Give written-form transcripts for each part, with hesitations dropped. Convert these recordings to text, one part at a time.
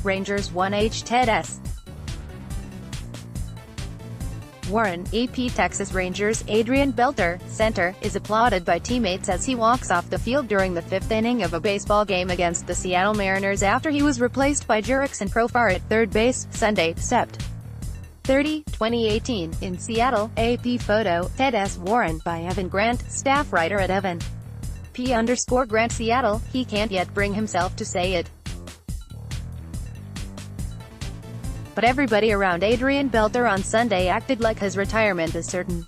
Rangers 1H Ted S. Warren, AP Texas Rangers Adrian Beltre, center, is applauded by teammates as he walks off the field during the fifth inning of a baseball game against the Seattle Mariners after he was replaced by Jurickson Profar at third base, Sunday, Sept. 30, 2018, in Seattle. AP photo, Ted S. Warren, by Evan Grant, staff writer at Evan P_Grant Seattle. He can't yet bring himself to say it, but everybody around Adrian Beltre on Sunday acted like his retirement is certain.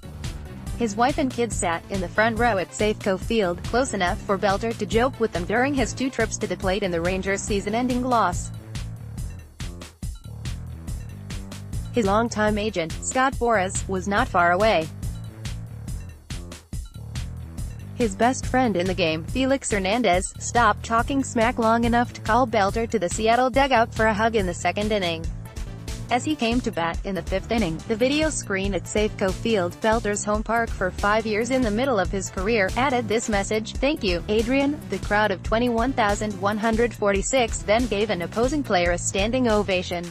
His wife and kids sat in the front row at Safeco Field, close enough for Beltre to joke with them during his 2 trips to the plate in the Rangers' season-ending loss. His longtime agent, Scott Boras, was not far away. His best friend in the game, Felix Hernandez, stopped talking smack long enough to call Beltre to the Seattle dugout for a hug in the second inning. As he came to bat in the fifth inning, the video screen at Safeco Field, Beltre's home park for 5 years in the middle of his career, added this message: "Thank you, Adrian." The crowd of 21,146 then gave an opposing player a standing ovation.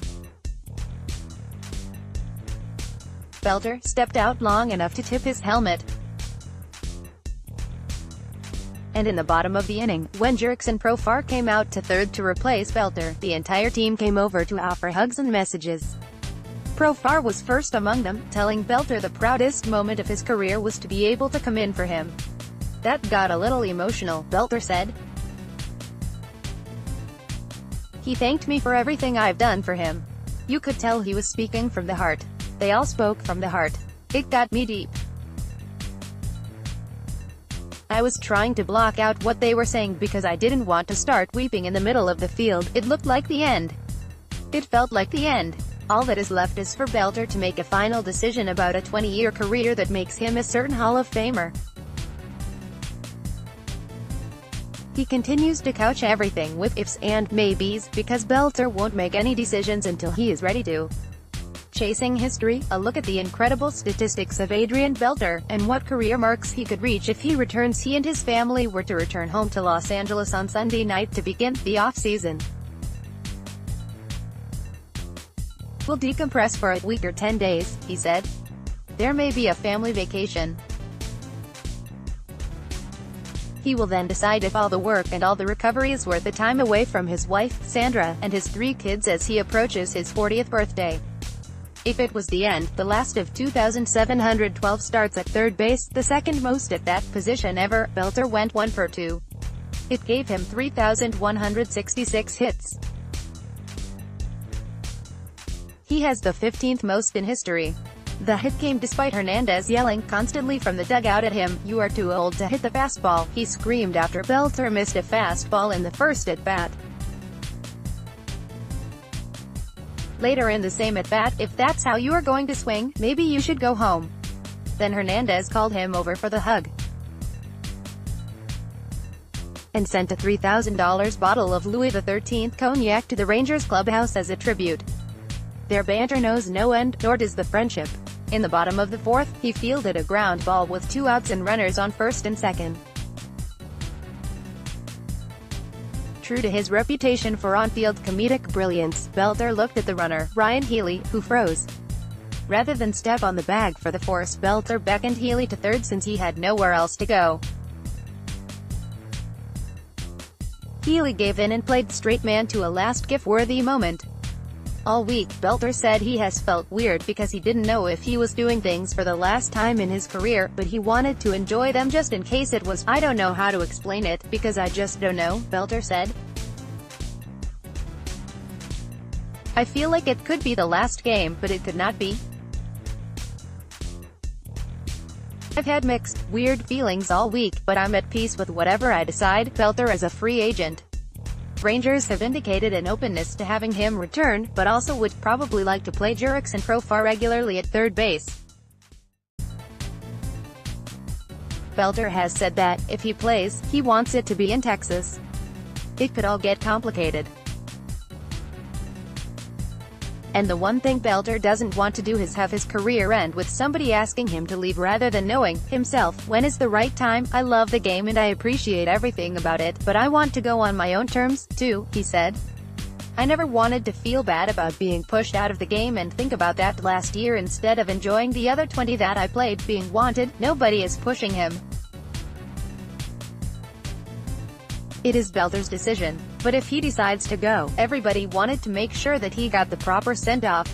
Beltre stepped out long enough to tip his helmet. And in the bottom of the inning, when Jurickson Profar came out to third to replace Beltre, the entire team came over to offer hugs and messages. Profar was first among them, telling Beltre the proudest moment of his career was to be able to come in for him. "That got a little emotional," Beltre said. "He thanked me for everything I've done for him." You could tell he was speaking from the heart. They all spoke from the heart. It got me deep. I was trying to block out what they were saying because I didn't want to start weeping in the middle of the field. It looked like the end. It felt like the end. All that is left is for Beltre to make a final decision about a 20-year career that makes him a certain Hall of Famer. He continues to couch everything with ifs and maybes, because Beltre won't make any decisions until he is ready to. Chasing history, a look at the incredible statistics of Adrian Beltre, and what career marks he could reach if he returns. He and his family were to return home to Los Angeles on Sunday night to begin the off-season. "We'll decompress for a week or 10 days, he said. "There may be a family vacation. He will then decide if all the work and all the recovery is worth the time away from his wife, Sandra, and his 3 kids as he approaches his 40th birthday. If it was the end, the last of 2,712 starts at third base, the second most at that position ever, Beltre went 1 for 2. It gave him 3,166 hits. He has the 15th most in history. The hit came despite Hernandez yelling constantly from the dugout at him, "You are too old to hit the fastball," he screamed after Beltre missed a fastball in the first at-bat. Later in the same at-bat, "If that's how you are going to swing, maybe you should go home." Then Hernandez called him over for the hug and sent a $3,000 bottle of Louis XIII cognac to the Rangers clubhouse as a tribute. Their banter knows no end, nor does the friendship. In the bottom of the fourth, he fielded a ground ball with 2 outs and runners on first and second. True to his reputation for on-field comedic brilliance, Beltre looked at the runner, Ryan Healy, who froze. Rather than step on the bag for the force, Beltre beckoned Healy to third since he had nowhere else to go. Healy gave in and played straight man to a last gif-worthy moment. All week, Beltre said he has felt weird because he didn't know if he was doing things for the last time in his career, but he wanted to enjoy them just in case it was. "I don't know how to explain it, because I just don't know," Beltre said. "I feel like it could be the last game, but it could not be. I've had mixed, weird feelings all week, but I'm at peace with whatever I decide." Beltre is a free agent. Rangers have indicated an openness to having him return, but also would probably like to play Jurickson Profar regularly at third base. Beltre has said that, if he plays, he wants it to be in Texas. It could all get complicated. And the one thing Beltre doesn't want to do is have his career end with somebody asking him to leave rather than knowing, himself, when is the right time. "I love the game and I appreciate everything about it, but I want to go on my own terms, too," he said. I never wanted to feel bad about being pushed out of the game and think about that last year instead of enjoying the other 20 that I played being wanted. Nobody is pushing him. It is Beltre's decision. But if he decides to go, everybody wanted to make sure that he got the proper send-off.